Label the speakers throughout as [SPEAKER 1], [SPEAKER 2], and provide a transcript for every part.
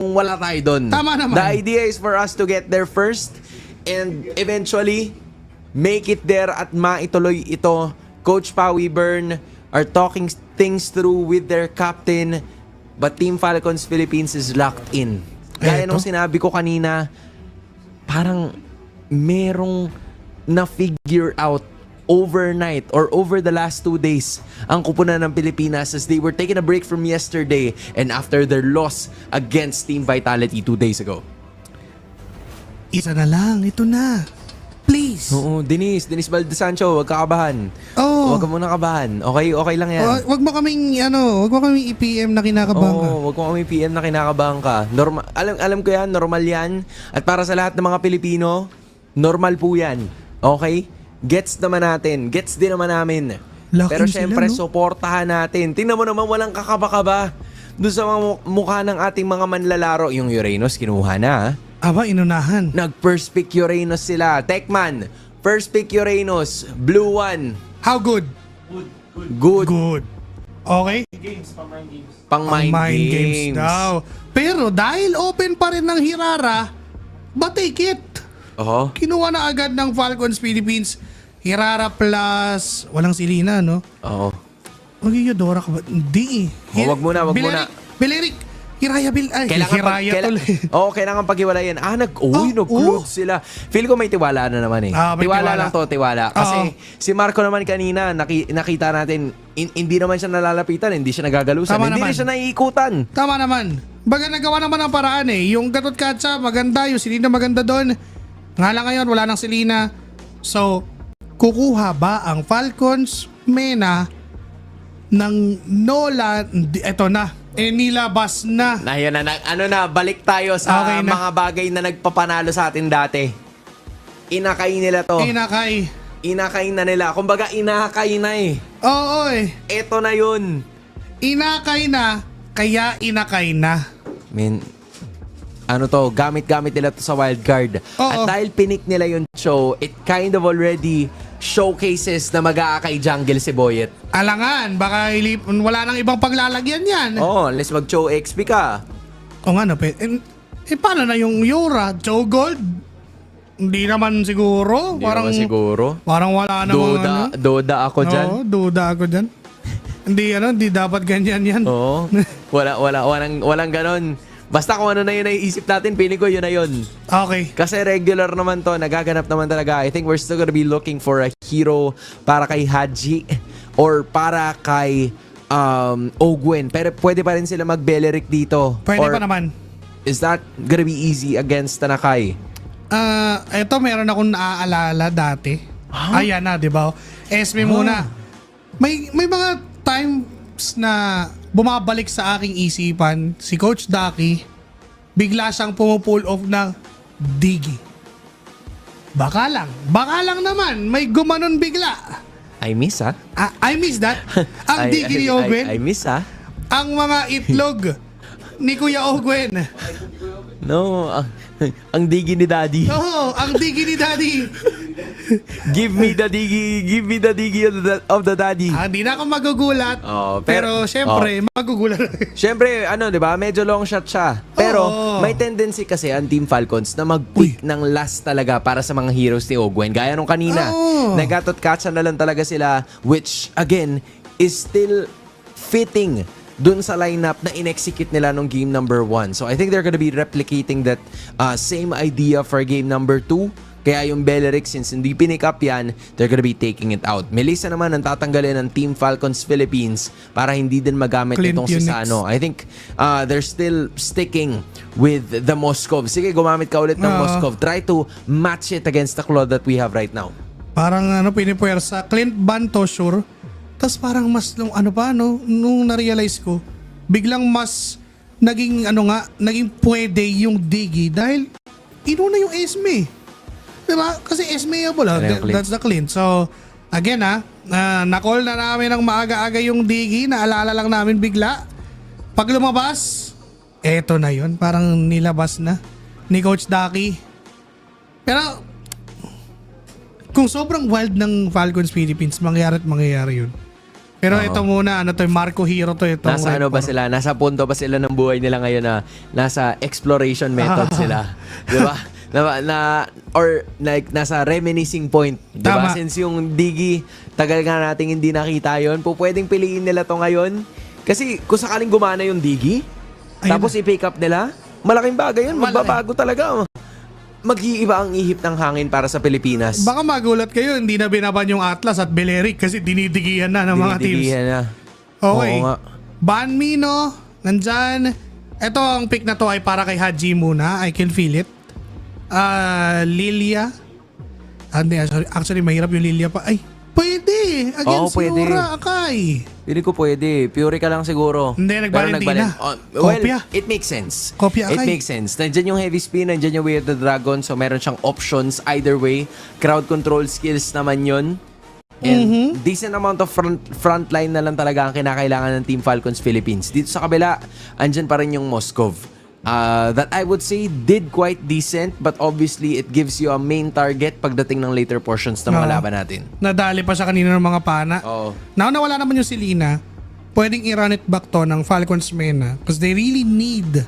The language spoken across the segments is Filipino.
[SPEAKER 1] wala tayo doon.
[SPEAKER 2] Tama naman.
[SPEAKER 1] The idea is for us to get there first and eventually make it there at maituloy ito. Coach Pauwi Byrne are talking things through with their captain, but Team Falcons Philippines is locked in. Gaya nung sinabi ko kanina, parang merong na-figure out overnight or over the last 2 days ang kupunan ng Pilipinas as they were taking a break from yesterday and after their loss against Team Vitality 2 days ago.
[SPEAKER 2] Isa na lang, ito na. Please.
[SPEAKER 1] Oo, Denise Baldesancho, wag ka kabahan.
[SPEAKER 2] Oh.
[SPEAKER 1] Wag ka muna kabahan. Okay lang yan.
[SPEAKER 2] Wag mo kaming i-PM na kinakabahan ka.
[SPEAKER 1] Wag mo kaming PM na kinakabahan ka. Normal, alam ko yan, normal yan. At para sa lahat ng mga Pilipino, normal po yan. Okay? Gets naman natin. Gets din naman namin.
[SPEAKER 2] Laking
[SPEAKER 1] Pero syempre,
[SPEAKER 2] sila, no?
[SPEAKER 1] suportahan natin. Tingnan mo naman, walang kakaba-kaba. Doon sa mga mukha ng ating mga manlalaro. Yung Uranus, kinuha na.
[SPEAKER 2] Aba, inunahan.
[SPEAKER 1] Nag-first pick Uranus sila. Tekman, first pick Uranus. Blue one.
[SPEAKER 2] How good?
[SPEAKER 1] Good.
[SPEAKER 2] Good. Okay?
[SPEAKER 1] Pang mind games.
[SPEAKER 2] daw. Pero dahil open pa rin ng Hirara, ba take it?
[SPEAKER 1] Oho.
[SPEAKER 2] Kinuha na agad ng Falcons Philippines. Hirara plus, walang silina, no?
[SPEAKER 1] Oo.
[SPEAKER 2] Mag-Yodora ka ba? Hindi eh.
[SPEAKER 1] Wag muna.
[SPEAKER 2] Belerik. Hiraya
[SPEAKER 1] kailangan paghiwalayan. Nag-close sila. Feel ko may tiwala na naman eh.
[SPEAKER 2] May
[SPEAKER 1] tiwala lang to, tiwala. Kasi si Marco naman kanina, nakita natin, hindi naman siya nalalapitan, hindi siya nagagalusan, hindi rin siya naiikutan.
[SPEAKER 2] Tama naman. Baga nagawa naman ang paraan eh. Yung Gatot Katsa, maganda. Yung Selena maganda doon. Nga lang ngayon, wala nang Selena. So, kukuha ba ang Falcons, Mena, ng Nolan? Eto na. Nilabas na.
[SPEAKER 1] Balik tayo sa
[SPEAKER 2] Okay na.
[SPEAKER 1] mga bagay na nagpapanalo sa atin dati. Inakay nila to. Inakay na nila. Kumbaga, inakay na eh.
[SPEAKER 2] Oo eh.
[SPEAKER 1] Eto na yun.
[SPEAKER 2] Inakay na, kaya inakay na.
[SPEAKER 1] Gamit-gamit nila to sa wild card.
[SPEAKER 2] Oo.
[SPEAKER 1] At dahil pinik nila yung show, it kind of already showcases na mag-aakay jungle si Boyet.
[SPEAKER 2] Alangan, baka wala nang ibang paglalagyan yan.
[SPEAKER 1] Unless mag-show XP ka.
[SPEAKER 2] O nga, paano na yung Yura? Joe Gold? Hindi naman siguro. Parang wala namang
[SPEAKER 1] Duda ako dyan.
[SPEAKER 2] Oo, duda ako dyan. Hindi dapat ganyan yan.
[SPEAKER 1] Oo. Walang ganon. Basta kung ano na yun naiisip natin, piling ko yun na yun.
[SPEAKER 2] Okay.
[SPEAKER 1] Kasi regular naman to, nagaganap naman talaga. I think we're still gonna be looking for a hero para kay Haji or para kay Ogwen. Pero pwede pa rin sila mag-Beleric dito.
[SPEAKER 2] Pwede pa naman.
[SPEAKER 1] Is that gonna be easy against Tanakay?
[SPEAKER 2] Eto meron akong naaalala dati. Ayan na, di ba? Esme muna. May mga times na bumabalik sa aking isipan si Coach Ducky, bigla siyang pull off ng Diggy. Baka lang naman, may gumanon bigla.
[SPEAKER 1] I miss
[SPEAKER 2] I miss that. Ang Diggy ni Ogwen.
[SPEAKER 1] I miss
[SPEAKER 2] Ang mga itlog ni Kuya Ogwen.
[SPEAKER 1] No, ang digi ni Daddy.
[SPEAKER 2] Oo, ang Diggy ni Daddy.
[SPEAKER 1] Give me the digi of the daddy.
[SPEAKER 2] Hindi na ako magugulat. Pero syempre, magugulat.
[SPEAKER 1] Syempre, di ba? Medyo long shot siya. Pero may tendency kasi ang Team Falcons na mag-pick ng last talaga para sa mga heroes ni Ogwen. Gaya nung kanina. Nagatot Katsa na lang talaga sila, which again is still fitting dun sa lineup na in-execute nila nung game number 1. So I think they're gonna be replicating that same idea for game number 2. Kaya yung Beleric, since hindi pinick up yan, they're gonna be taking it out. Melissa naman ang tatanggalin ng Team Falcons Philippines para hindi din magamit
[SPEAKER 2] Clint
[SPEAKER 1] itong si
[SPEAKER 2] Unix.
[SPEAKER 1] Sano. I think they're still sticking with the Moskov. Sige, gumamit ka ulit ng Moskov. Try to match it against the claw that we have right now.
[SPEAKER 2] Parang pinipuwersa. Clint Banto, sure. Tapos parang mas nung na-realize ko, biglang mas naging pwede yung Diggy dahil inuna yung Esme. Diba? Kasi Esmeable, that's the Clint. So, again na-call na namin ng maaga-aga yung Diggy, naalala lang namin bigla. Pag lumabas, eto na yun, parang nilabas na ni Coach Ducky. Pero, kung sobrang wild ng Falcons Philippines, mangyari yun. Pero ito muna, ano to, Marco Hero to. Itong
[SPEAKER 1] Nasa ano ba
[SPEAKER 2] Red
[SPEAKER 1] sila? Nasa punto ba sila ng buhay nila ngayon na nasa exploration method sila? Di ba? Or like nasa reminiscing point. Di ba?
[SPEAKER 2] Tama.
[SPEAKER 1] Since yung Digi, tagal nga nating hindi nakita yon, pwedeng piliin nila to ngayon. Kasi kung sakaling gumana yung Digi,
[SPEAKER 2] Ayun
[SPEAKER 1] tapos i-pick up nila, malaking bagay yun. Magbabago talaga. Mag-iiba ang ihip ng hangin para sa Pilipinas.
[SPEAKER 2] Baka magulat kayo, hindi na binaban yung Atlas at Belerik kasi dinidigihan na ng mga teams.
[SPEAKER 1] Dinidigihan na.
[SPEAKER 2] Okay.
[SPEAKER 1] Oo nga.
[SPEAKER 2] Banmino, nandyan. Ito ang pick na to ay para kay Haji muna. I can feel it. Lilia. Hindi, actually mahirap yung Lilia pa. Ay, pwede. Against
[SPEAKER 1] pwede.
[SPEAKER 2] Yura Akai.
[SPEAKER 1] Pili ko pwede. Pure ka lang siguro.
[SPEAKER 2] Hindi,
[SPEAKER 1] Pero
[SPEAKER 2] nag-Valentina.
[SPEAKER 1] Well,
[SPEAKER 2] Kopya.
[SPEAKER 1] it makes sense.
[SPEAKER 2] Kopya
[SPEAKER 1] It
[SPEAKER 2] Akai.
[SPEAKER 1] makes sense. Nandiyan yung heavy spin, nandiyan yung Way of the Dragon. So meron siyang options either way. Crowd control skills naman yun. And decent amount of frontline na lang talaga ang kinakailangan ng Team Falcons Philippines. Dito sa kabila, andyan pa rin yung Moskov. That I would say did quite decent, but obviously it gives you a main target pagdating ng later portions ng mga
[SPEAKER 2] Oo.
[SPEAKER 1] laban natin.
[SPEAKER 2] Nadali pa siya kanina ng mga pana.
[SPEAKER 1] Oo.
[SPEAKER 2] Now nawala naman yung Selena, pwedeng i-run it back to ng Falcons Mena because they really need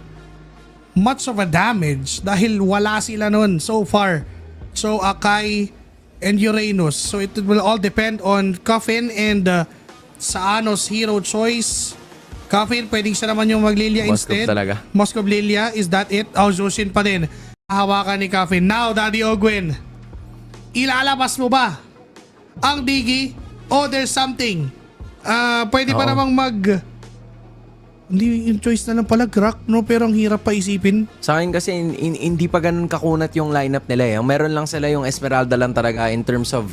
[SPEAKER 2] much of a damage dahil wala sila nun so far. So Akai and Uranus. So it will all depend on Coffin and Saano's hero choice. Coffin, pwedeng siya naman yung mag-Lilia
[SPEAKER 1] Moskov
[SPEAKER 2] instead.
[SPEAKER 1] talaga.
[SPEAKER 2] Moskov Lilia, is that it? Zoshin pa din. Hawakan ni Coffin. Now, Daddy Ogwin, ilalabas mo ba ang Digi o there's something? Pwede pa
[SPEAKER 1] Oo.
[SPEAKER 2] namang hindi yung choice na lang pala, Grak, no? Pero ang hirap pa isipin.
[SPEAKER 1] Sa akin kasi hindi pa ganun kakunat yung lineup nila eh. Meron lang sila yung Esmeralda lang talaga in terms of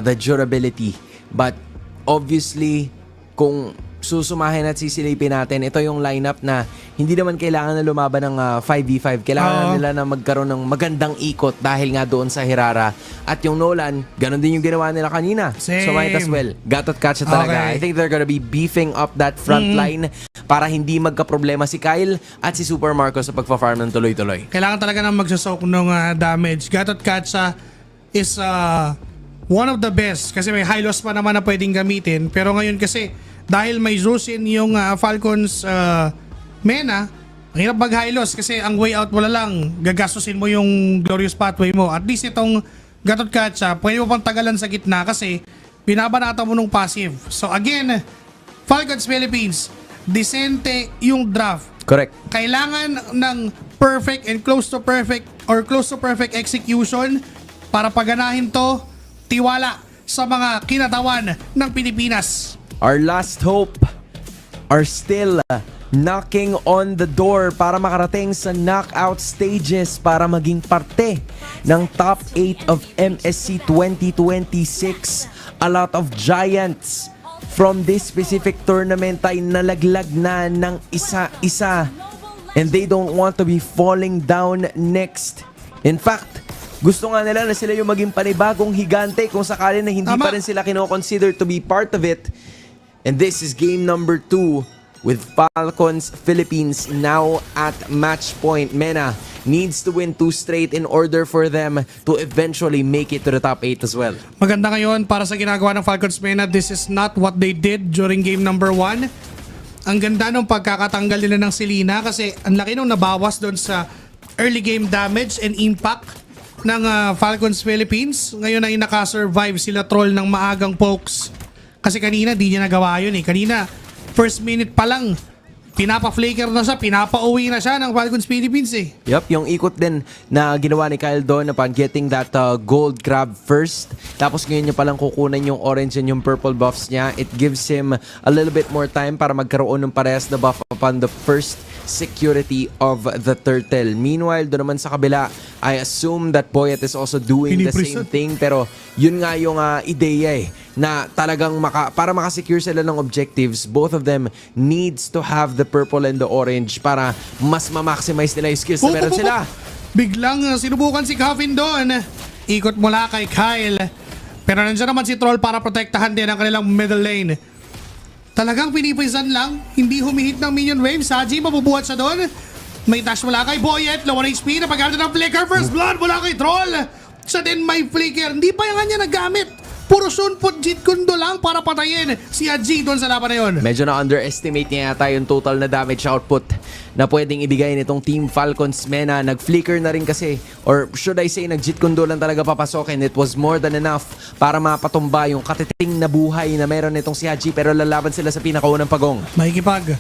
[SPEAKER 1] the durability. But obviously, kung susumahin at sisilipin natin, ito yung lineup na hindi naman kailangan na lumaban ng 5v5. Kailangan nila na magkaroon ng magandang ikot dahil nga doon sa Hirara. At yung Nolan, ganun din yung ginawa nila kanina.
[SPEAKER 2] Same.
[SPEAKER 1] So might as well. Gatot catch talaga.
[SPEAKER 2] Okay.
[SPEAKER 1] I think they're gonna be beefing up that front line para hindi magka-problema si Kyle at si Super Marco sa pagpa-farm ng tuloy-tuloy.
[SPEAKER 2] Kailangan talaga nang magsasoak ng damage. Gatot Katsa is one of the best kasi may high loss pa naman na pwedeng gamitin. Pero ngayon kasi dahil may Zoshin yung Falcons Mena, ang hirap mag-high loss kasi ang way out mo lang, gagastusin mo yung glorious pathway mo. At least itong Gatot Katsa, pwede mo pang tagalan sa gitna kasi binabanata mo nung passive. So again, Falcons Philippines, decente yung draft.
[SPEAKER 1] Correct.
[SPEAKER 2] Kailangan ng perfect and close to perfect or close to perfect execution para paganahin to, tiwala sa mga kinatawan ng Pilipinas.
[SPEAKER 1] Our last hope are still knocking on the door para makarating sa knockout stages para maging parte ng top 8 of MSC 2026. A lot of giants from this specific tournament ay nalaglag na ng isa-isa and they don't want to be falling down next. In fact, gusto nga nila na sila yung maging panibagong higante kung sakali na hindi
[SPEAKER 2] Tama.
[SPEAKER 1] pa rin sila kino-consider to be part of it. And this is game number 2 with Falcons Philippines now at match point. Mena needs to win 2 straight in order for them to eventually make it to the top 8 as well.
[SPEAKER 2] Maganda ngayon para sa ginagawa ng Falcons Mena. This is not what they did during game number 1. Ang ganda nung pagkakatanggal nila ng Selena kasi ang laki nung nabawas doon sa early game damage and impact ng Falcons Philippines. Ngayon ay nakasurvive sila troll ng maagang pokes. Kasi kanina di niya nagawa yun eh. Kanina, first minute pa lang, pinapa-flaker na siya, pinapa-uwi na siya ng Falcons Philippines eh.
[SPEAKER 1] Yup, yung ikot din na ginawa ni Kyle doon upon getting that gold grab first. Tapos ngayon niya palang kukunan yung orange and yung purple buffs niya. It gives him a little bit more time para magkaroon ng parehas na buff upon the first security of the turtle. Meanwhile, doon naman sa kabila, I assume that Boyet is also doing the same thing. Pero yun nga yung ideya eh, na talagang para makasecure sila ng objectives, both of them needs to have the purple and the orange para mas ma-maximize nila yung skills na meron sila.
[SPEAKER 2] Biglang sinubukan si Coffin doon. Ikot mula kay Kyle. Pero nandiyan naman si Troll para protektahan din ang kanilang middle lane. Talagang pinipisan lang, hindi humihit ng minion wave. Saji, mabubuhat siya doon. May dash mula kay Boyet, low on HP, napagamit ng flicker. First blood mula kay Troll. Siya din may flicker. Hindi pa yung kanya nagamit puro sunput Jeet Kune Do lang para patayin si Haji doon sa laban na yun.
[SPEAKER 1] Medyo na-underestimate niya yata yung total na damage output na pwedeng ibigay nitong Team Falcons Mena. Nag-flicker na rin kasi, or should I say, nag-Jeet Kune Do lang talaga papasokin. It was more than enough para mapatumba yung katiting na buhay na meron nitong si Haji, pero lalaban sila sa pinakaunang pagong.
[SPEAKER 2] Makikipag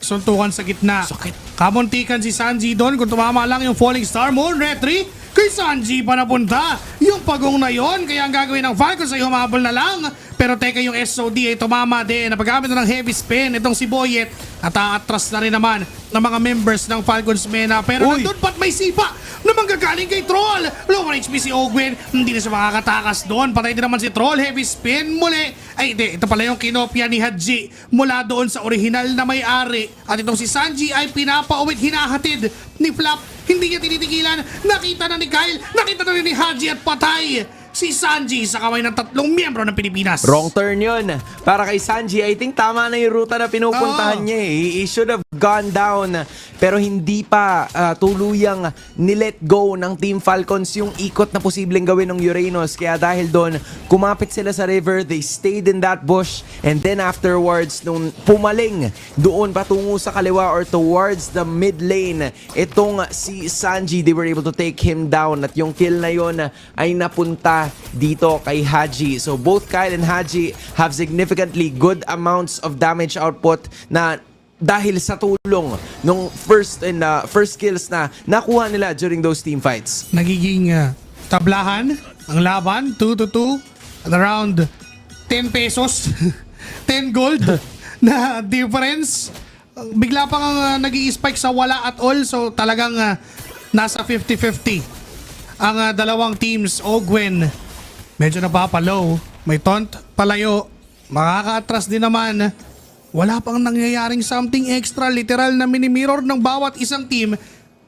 [SPEAKER 2] suntukan sa gitna.
[SPEAKER 1] Sakit.
[SPEAKER 2] Kamuntikan si Sanji doon kung tumama lang yung Falling Star Moon Retry. Kay Sanji pa napunta yung pagong na yon, kaya ang gagawin ng Falcons ay humabol na lang. Pero teka, yung SOD ay tumama din. Napagamit na ng heavy spin itong si Boyet at aatras na rin naman ng mga members ng Falcons Mena. Pero
[SPEAKER 1] Uy!
[SPEAKER 2] nandun pa't may sipa na manggagaling kay Troll. Lower HP si Ogwen, hindi na siya makakatakas doon. Patay din naman si Troll, heavy spin muli. Ay di, ito pala yung kinopya ni Haji mula doon sa original na may-ari. At itong si Sanji ay pinapauwit, hinahatid ni Flap. Hindi niya tinitigilan. Nakita na ni Kyle, nakita na rin ni Haji at patay si Sanji sa kamay ng 3 miyembro ng Pilipinas.
[SPEAKER 1] Wrong turn yun. Para kay Sanji, I think tama na yung ruta na pinupuntahan
[SPEAKER 2] Oo.
[SPEAKER 1] niya eh. He should have gone down. Pero hindi pa tuluyang nilet go ng Team Falcons yung ikot na posibleng gawin ng Uranus. Kaya dahil doon, kumapit sila sa river, they stayed in that bush, and then afterwards, nung pumaling doon patungo sa kaliwa or towards the mid lane, itong si Sanji, they were able to take him down. At yung kill na yon ay napunta dito kay Haji. So both Kyle and Haji have significantly good amounts of damage output na dahil sa tulong nung first kills na nakuha nila during those team fights.
[SPEAKER 2] Nagiging tablahan ang laban, 2-2 at around 10 pesos 10 gold na difference. Bigla pang nag-i-spike sa wala at all, so talagang nasa 50-50 ang dalawang teams. Ogwen medyo napapalow, may taunt palayo, makaka-atras din naman. Wala pang nangyayaring something extra, literal na mini-mirror ng bawat isang team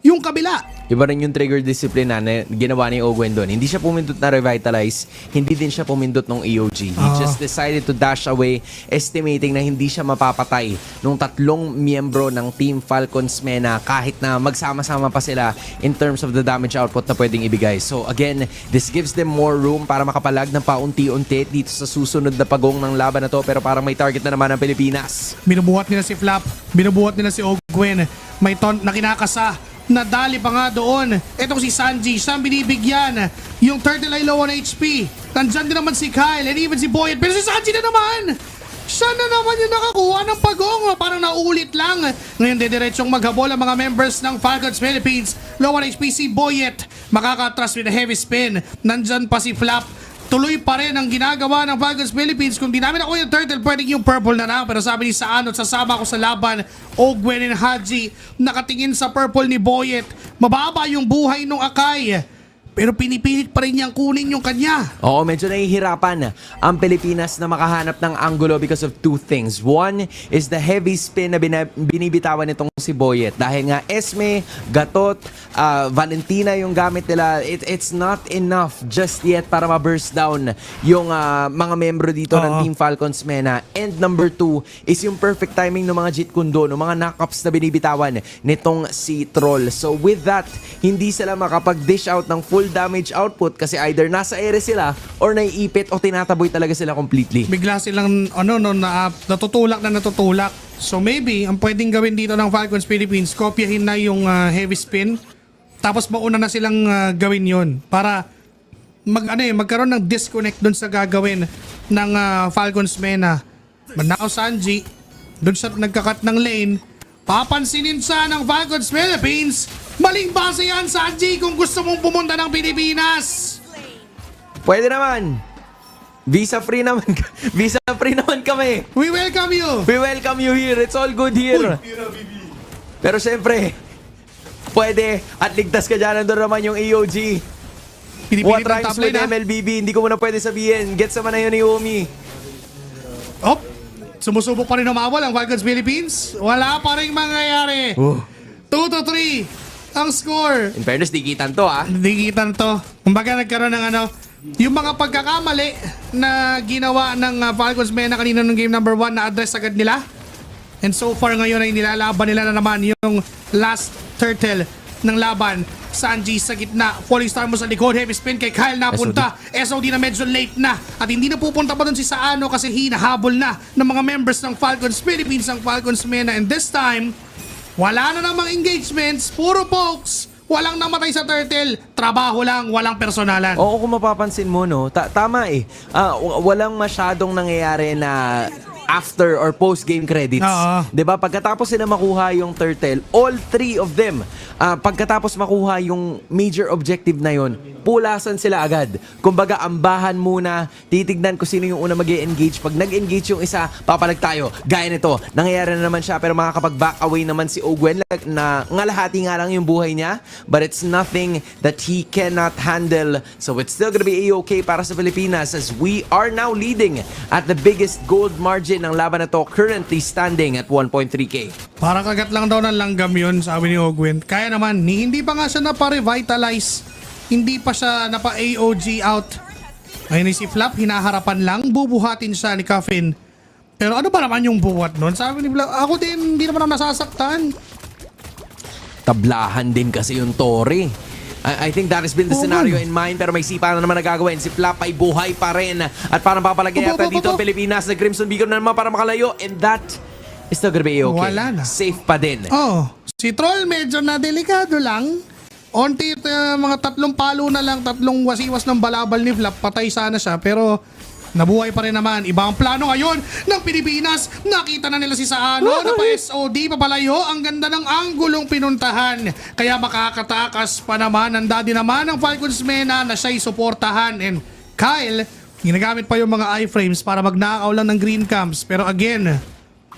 [SPEAKER 2] yung kabila.
[SPEAKER 1] Iba rin yung trigger discipline na ginawa ni Ogwen doon. Hindi siya pumindot na revitalize, hindi din siya pumindot ng EOG. He just decided to dash away, estimating na hindi siya mapapatay nung 3 miyembro ng Team Falcons Mena kahit na magsama-sama pa sila in terms of the damage output na pwedeng ibigay. So again, this gives them more room para makapalag ng paunti-unti dito sa susunod na pagong ng laban na to, pero parang may target na naman ang Pilipinas.
[SPEAKER 2] Binubuhat nila si Flap, binubuhat nila si Ogwen, may taunt na kinakasa. Nadali pa nga doon. Etong si Sanji, siyang binibigyan. Yung turtle ay low on HP. Nandyan din naman si Kyle and even si Boyet. Pero si Sanji na naman! Siya na naman yung nakakuha ng pagong. Parang naulit lang. Ngayon diretsyong maghabol ang mga members ng Falcons Philippines. Low on HP si Boyet. Makakatras with a heavy spin. Nandyan pa si Flap. Tuloy pa rin ang ginagawa ng Falcons Philippines. Kung di namin ako yung turtle, pwedeng yung purple na lang. Pero sabi ni Saanot, sasama ko sa laban. Ogwen and Haji nakatingin sa purple ni Boyet. Mababa yung buhay nung Akai. Pero pinipilit pa rin niyang kunin yung kanya.
[SPEAKER 1] Oo, medyo nahihirapan ang Pilipinas na makahanap ng anggulo because of 2 things. One is the heavy spin na binibitawan nitong si Boyet. Dahil nga Esme, Gatot, Valentina yung gamit nila. It's not enough just yet para ma-burst down yung mga membro dito ng Team Falcons Mena. And number 2 is yung perfect timing ng mga Jeet Kune Do, ng mga knockups na binibitawan nitong si Troll. So with that, hindi sila makapag-dish out ng full damage output kasi either nasa ere sila or naiipit o tinataboy talaga sila completely.
[SPEAKER 2] Bigla silang natutulak na natutulak. So maybe ang pwedeng gawin dito ng Falcons Philippines, kopyahin na yung heavy spin. Tapos mauna na silang gawin yon para magkaroon ng disconnect doon sa gagawin ng Falcons Mena. But now Sanji, doon sa nagkakat ng lane, papansinin sa ng Falcons Philippines. Maling base yan, Sanji, kung gusto mong pumunta ng Pilipinas.
[SPEAKER 1] Pwede naman. Visa free naman. Visa free naman kami.
[SPEAKER 2] We welcome you.
[SPEAKER 1] We welcome you here. It's all good here. Pero syempre, pwede at ligtas ka dyan. Nandun naman yung EOG. What
[SPEAKER 2] Pinipilit ang
[SPEAKER 1] rhymes
[SPEAKER 2] top lane,
[SPEAKER 1] with MLBB? Hindi ko muna pwede sabihin. Gets naman na yun ni Umi.
[SPEAKER 2] Oh, sumusubok pa rin umawal ang Falcons Philippines. Wala pa rin mangyayari. 2-3 ang score.
[SPEAKER 1] In fairness, dikitan to ah.
[SPEAKER 2] Dikitan to. Kumbaga nagkaroon ng yung mga pagkakamali na ginawa ng Falcons Mena kanina ng game number 1 na address agad nila. And so far ngayon ay nilalaban nila na naman yung last turtle ng laban. Sanji sa gitna, falling star mo sa likod, heavy spin kay Kyle napunta. SOD na medyo late na at hindi na pupunta pa dun si Saano kasi hinahabol na ng mga members ng Falcons Philippines ang Falcons MENA, and this time wala na namang engagements, puro pokes. Walang namatay sa turtle, trabaho lang, walang personalan.
[SPEAKER 1] Oo, kung mapapansin mo, no, tama eh. Walang masyadong nangyayari na after or post-game credits.
[SPEAKER 2] Oo.
[SPEAKER 1] 'Di ba? Pagkatapos sila makuha yung turtle, all three of them, pagkatapos makuha yung major objective na yon, pulasan sila agad. Kumbaga, ambahan muna, titignan ko sino yung una mag-engage. Pag nag-engage yung isa, papalag tayo. Gaya nito, nangyayari na naman siya, pero makakapag-back away naman si Ogwen na ngalahati nga lang yung buhay niya, but it's nothing that he cannot handle. So it's still gonna be A-okay para sa Pilipinas as we are now leading at the biggest gold margin ng laban na to, currently standing at 1.3K.
[SPEAKER 2] Parang kagat lang daw ng langgam yun, sabi ni Ogwen. Kaya naman, hindi pa nga siya napa-revitalize. Hindi pa siya napa-AOG out. Ngayon si Flap, hinaharapan lang, bubuhatin siya ni Coffin. Pero ano ba naman yung buhat nun? Sabi ni Flap, ako din, hindi naman ako nasasaktan.
[SPEAKER 1] Tablahan din kasi yung Tori. I think that has been the scenario in mind, pero may sipa na naman nagagawin. Si Flap ay buhay pa rin at parang papalagay yata dito ang Pilipinas na Crimson Beacon na naman para makalayo, and that is still gonna be okay.
[SPEAKER 2] Wala na.
[SPEAKER 1] Safe pa din.
[SPEAKER 2] Oh, si Troll medyo na delikado lang. Onti mga 3 palo na lang, 3 wasiwas ng balabal ni Flap, patay sana siya, pero nabuhay pa rin naman. Iba ang plano ngayon ng Pilipinas. Nakita na nila si Saano na pa-SOD, papalayo. Ang ganda ng anggulong pinuntahan. Kaya makakatakas pa naman ang daddy naman ng Falcons MENA na siya'y suportahan. And Kyle, ginagamit pa yung mga iframes para magnakaw lang ng green camps. Pero again,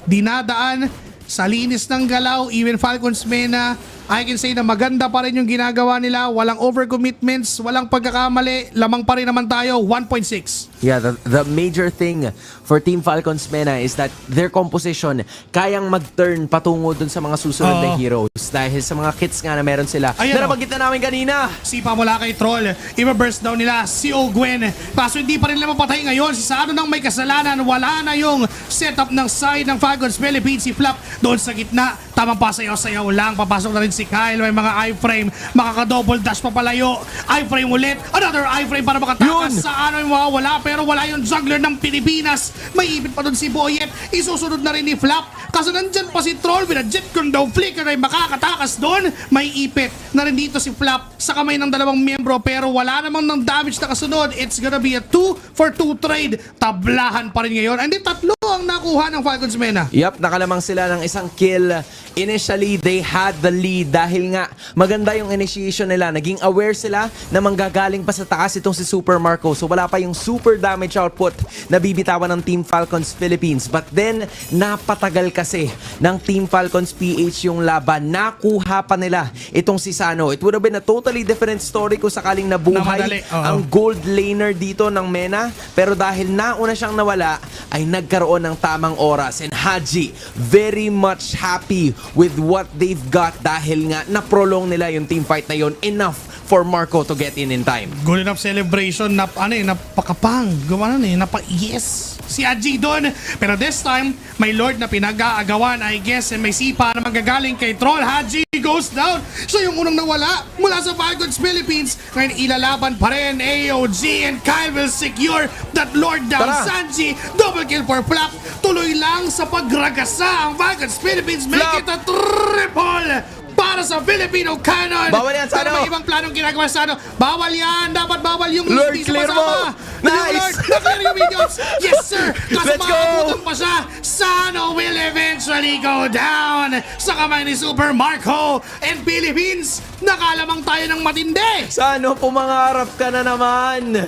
[SPEAKER 2] dinadaan sa linis ng galaw, even Falcons MENA, I can say na maganda pa rin yung ginagawa nila. Walang overcommitments, walang pagkakamali. Lamang pa rin naman tayo, 1.6.
[SPEAKER 1] Yeah, the major thing for Team Falcons MENA is that their composition kayang mag-turn patungo dun sa mga susunod na heroes dahil sa mga kits nga na meron sila.
[SPEAKER 2] Ayan,
[SPEAKER 1] na nabanggit na namin kanina.
[SPEAKER 2] Sipa mula kay Troll, i-burst down nila si Ogwen. Kaso hindi pa rin nila mapatay ngayon. Si Saano nang may kasalanan, wala na yung setup ng side ng Falcons Philippines. Si Flap doon sa gitna, tamang pasayaw-sayaw lang. Papasok na rin si Kyle, may mga iframe, makaka-double dash papalayo. Iframe ulit, another iframe para makatakas. Saano yung mawawala, pero wala yung juggler ng Pilipinas. May ipit pa doon si Boyet, isusunod na rin ni Flap. Kaso nandyan pa si Troll with a jet gun daw flicker ay makakatakas doon. May ipit na rin dito si Flap sa kamay ng dalawang miyembro, pero wala namang ng damage na kasunod. It's gonna be a 2-for-2 trade. Tablahan pa rin ngayon. And 3 ang nakuha ng Falcons MENA.
[SPEAKER 1] Yup, nakalamang sila ng isang kill. Initially, they had the lead dahil nga maganda yung initiation nila. Naging aware sila na manggagaling pa sa taas itong si Super Marco. So wala pa yung super damage output na bibitawan ng Team Falcons Philippines. But then, napatagal kasi ng Team Falcons PH yung laban. Nakuha pa nila itong si Saano. It would have been a totally different story kung sakaling nabuhay ang gold laner dito ng MENA. Pero dahil nauna siyang nawala, ay nagkaroon ng tamang oras. And Haji, very much happy with what they've got dahil nga na-prolong nila yung team fight na yon enough for Marco to get in time.
[SPEAKER 2] Good enough celebration, napakapang, gumana yes si Haji doon. Pero this time, may Lord na pinag-aagawan, I guess, and may sipa na magagaling kay Troll. Haji goes down. Siya yung unang nawala mula sa Falcons Philippines. Ngayon ilalaban pa rin AOG, and Kyle will secure that Lord down. Sanji, double kill for Flap. Tuloy lang sa pagragasa ang Falcons Philippines. Make it a triple para sa Filipino Cannon.
[SPEAKER 1] Bawal yan, Saano.
[SPEAKER 2] Pero may ibang planong ginagawa sa Saano. Bawal yan. Dapat bawal yung
[SPEAKER 1] Lord,
[SPEAKER 2] hindi
[SPEAKER 1] clear
[SPEAKER 2] sumasama.
[SPEAKER 1] mo. Nice.
[SPEAKER 2] Lord, na-clear yung videos. Yes, sir. Kaso
[SPEAKER 1] Let's go.
[SPEAKER 2] makabutan pa siya. Saano will eventually go down sa kamay ni Super Marco. And Philippines, nakalamang tayo ng matindi.
[SPEAKER 1] Saano, pumangarap ka na naman.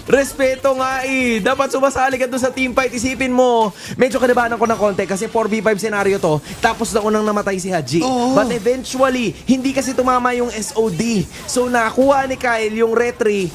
[SPEAKER 1] Respeto nga eh. Dapat sumasali ka doon sa team fight. Isipin mo, medyo kanabahan ko ng konti kasi 4v5 scenario to. Tapos na unang namatay si Haji. But eventually, hindi kasi tumama yung SOD. So nakuha ni Kyle yung retry.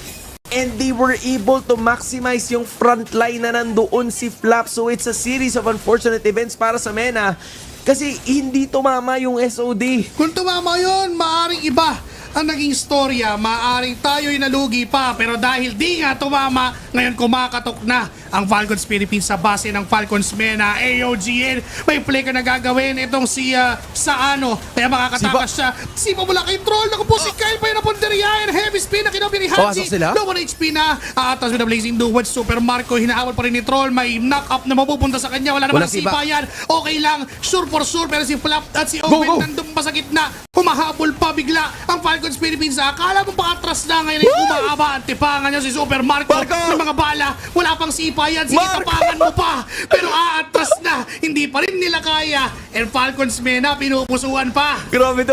[SPEAKER 1] And they were able to maximize yung frontline na nandoon si Flap. So it's a series of unfortunate events para sa MENA. Kasi hindi tumama yung SOD.
[SPEAKER 2] Kung tumama yun, maaring iba ang naging storya, maaring tayo'y nalugi pa, pero dahil di nga tumama, ngayon kumakatok na ang Falcons Philippines sa base ng Falcons Mena. AOGN, may play ka na gagawin itong si Saano, kaya makakatakas siya. Sipa mula kay Troll, naku po si Kyle pa yun na punteriya, and heavy spin na kinopya ni Haji.
[SPEAKER 1] Pasok sila?
[SPEAKER 2] Low on HP na, aatas with a Blazing Duwat, Super Marco, hinahabol pa rin ni Troll, may knock up na mapupunta sa kanya, wala naman
[SPEAKER 1] Walang
[SPEAKER 2] ang sipa yan. Okay lang, sure for sure, pero si Flap at si
[SPEAKER 1] Go,
[SPEAKER 2] Owen
[SPEAKER 1] go.
[SPEAKER 2] nandun pa sa gitna. Humahabol pa bigla ang Falcons Philippines. Akala mo pa atras na, ngayon ay umaaba. Ang tipangan niya si Super Marco.
[SPEAKER 1] Marco!
[SPEAKER 2] May mga bala, wala pang sipa yan. Sige,
[SPEAKER 1] Marco!
[SPEAKER 2] tapangan mo pa. Pero aatras na, hindi pa rin nila kaya. And Falcons Mena, pinupusuan pa.
[SPEAKER 1] Grabe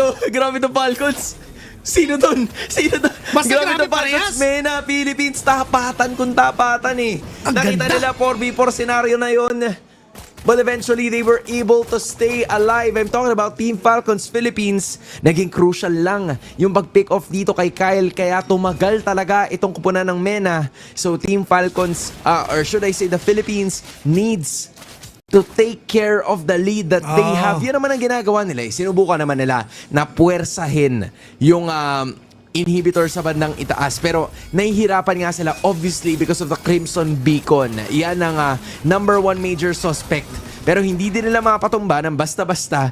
[SPEAKER 1] to Falcons. Sino dun?
[SPEAKER 2] Basta
[SPEAKER 1] Grabe
[SPEAKER 2] grabe
[SPEAKER 1] to Falcons,
[SPEAKER 2] parehas.
[SPEAKER 1] Mena, Philippines, tapatan kung tapatan eh.
[SPEAKER 2] Ang
[SPEAKER 1] Nakita
[SPEAKER 2] ganda.
[SPEAKER 1] nila 4v4 scenario na yun. But eventually, they were able to stay alive. I'm talking about Team Falcons Philippines. Naging crucial lang yung pag-pick off dito kay Kyle. Kaya tumagal talaga itong kupunan ng Mena. So Team Falcons, or should I say the Philippines, needs to take care of the lead that they have. Yun naman ang ginagawa nila. Sinubukan naman nila na puwersahin yung inhibitor sa bandang itaas. Pero nahihirapan nga sila obviously because of the Crimson Beacon. Yan ang number one major suspect. Pero hindi din nila mapatumba ng basta-basta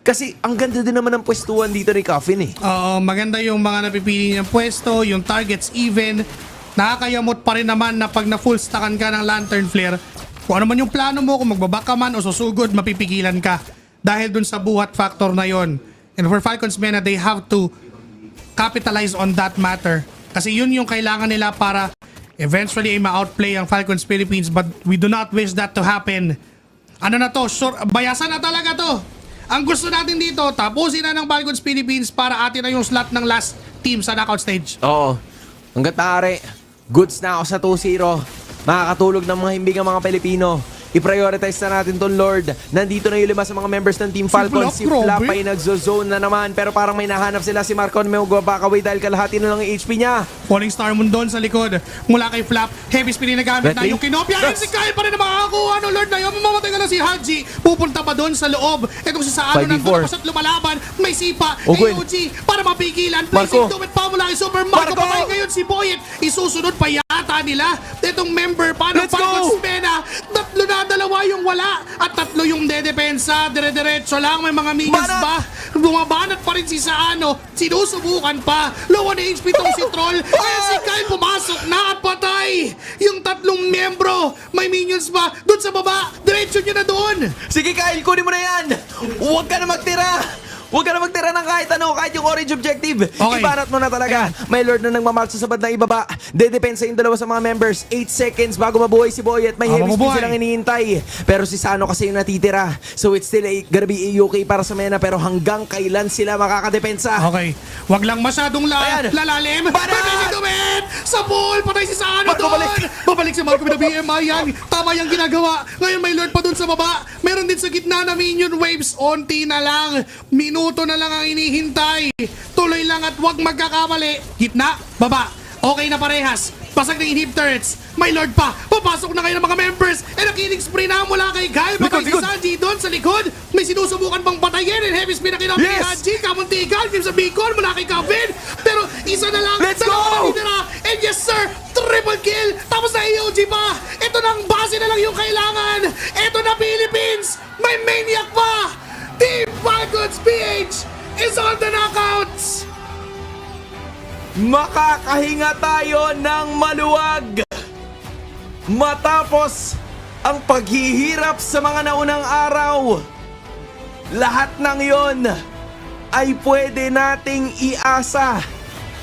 [SPEAKER 1] kasi ang ganda din naman ng pwestuhan dito ni Coffin eh.
[SPEAKER 2] Oo, maganda yung mga napipili niyang pwesto, yung targets even. Nakakayamot pa rin naman na pag na-full stackan ka ng Lantern Flare, kung ano man yung plano mo, kung magbabaka man o susugod, mapipigilan ka. Dahil dun sa buhat factor na yon. And for Falcons Mena, they have to capitalize on that matter. Kasi yun yung kailangan nila para eventually ay ma-outplay ang Falcons Philippines, but we do not wish that to happen. Ano na to? Sure, bayasan na talaga to. Ang gusto natin dito, tapusin na ng Falcons Philippines para atin na yung slot ng last team sa knockout stage.
[SPEAKER 1] Oo. Hanggat maaari, goods na ako sa 2-0. Makakatulog ng mga himbing ang mga Pilipino. I-prioritize na natin ton Lord. Nandito na yung 5 sa mga members ng Team Falcons. Si Flap ay nagzo-zone na naman. Pero parang may nahanap sila si Marcon Meugo. Baka way dahil kalahati na lang yung HP niya.
[SPEAKER 2] Falling Star Moon doon sa likod. Mula kay Flap, heavy spin na gamit na
[SPEAKER 1] Ready?
[SPEAKER 2] yung kinopya. And si Kyle pa rin na makakakuha. No Lord na yun, mamamatay ka na si Haji. Pupunta pa doon sa loob. Itong si Saano
[SPEAKER 1] 5v4.
[SPEAKER 2] nandun at lumalaban. May sipa.
[SPEAKER 1] Ogun.
[SPEAKER 2] AOG para mapigilan.
[SPEAKER 1] Marco.
[SPEAKER 2] Placing dumit pa mula kay Super Marco.
[SPEAKER 1] Marco.
[SPEAKER 2] Patay ngayon si Boyet. Isusunod pa yata nila. Itong member pa ng
[SPEAKER 1] Let's go.
[SPEAKER 2] Falcons Mena. Tatlo na, dalawa yung wala. At tatlo yung dedepensa. Dire-diretso lang. May mga minions
[SPEAKER 1] Banat.
[SPEAKER 2] ba? Bumabanat pa rin si Saano. Sinusubukan pa. Low on HP tong si Troll. Kaya si Kyle pumasok na at patay. Yung tatlong membro. May minions ba? Doon sa baba. Diretso nyo na doon.
[SPEAKER 1] Sige Kyle, kunin mo na yan. Huwag ka na magtira. Huwag ka na magtira ng kahit ano, kahit yung orange objective.
[SPEAKER 2] Okay.
[SPEAKER 1] Ibanat mo na talaga. May Lord na nagmamarch sa bandang ibaba. Dedepensa yung dalawa sa mga members. 8 seconds bago mabuhay si Boy at may heavy spin
[SPEAKER 2] mabubuhay.
[SPEAKER 1] silang hinihintay. Pero si Sano kasi yung natitira. So it's still gonna be a-okay para sa Mena. Pero hanggang kailan sila makakadepensa?
[SPEAKER 2] Okay. Wag lang masyadong
[SPEAKER 1] Ayan.
[SPEAKER 2] lalalim.
[SPEAKER 1] Banat!
[SPEAKER 2] Pwede dumit! Sa pool! Patay si Saano
[SPEAKER 1] Marco,
[SPEAKER 2] doon!
[SPEAKER 1] balik!
[SPEAKER 2] Babalik si Marco with the BMI yan. Tama yung ginagawa. Ngayon may Lord pa doon sa baba. Meron din sa gitna na minion waves. Onti na lang. Minuto na lang ang inihintay. Tuloy lang at wag magkakamali. Gitna, baba. Okay na parehas. Basag na inhib turrets. May Lord pa. Papasok na kayo ng mga members. And ang killing spree na mula kay Guy. Patay si
[SPEAKER 1] Likod.
[SPEAKER 2] Sanji doon sa likod. May sinusubukan pang patayin. And heavy spin na kinapin ni
[SPEAKER 1] Yes!
[SPEAKER 2] Haji. Kamuntikan. Team sa Bicol mula kay Calvin. Pero isa na lang.
[SPEAKER 1] Let's
[SPEAKER 2] Dalawa
[SPEAKER 1] go!
[SPEAKER 2] na tinira. And yes sir, triple kill. Tapos na AOG pa. Ito nang base na lang yung kailangan. Ito na Philippines. May maniac pa. Team Falcons PH is on the knockouts.
[SPEAKER 1] Makakahinga tayo ng maluwag matapos ang paghihirap sa mga naunang araw. Lahat ng yon ay pwede nating iasa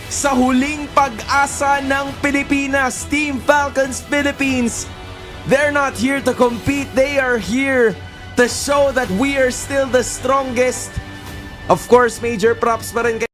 [SPEAKER 1] sa huling pag-asa ng Pilipinas. Team Falcons Philippines, they're not here to compete, they are here to show that we are still the strongest. Of course, major props pa rin kay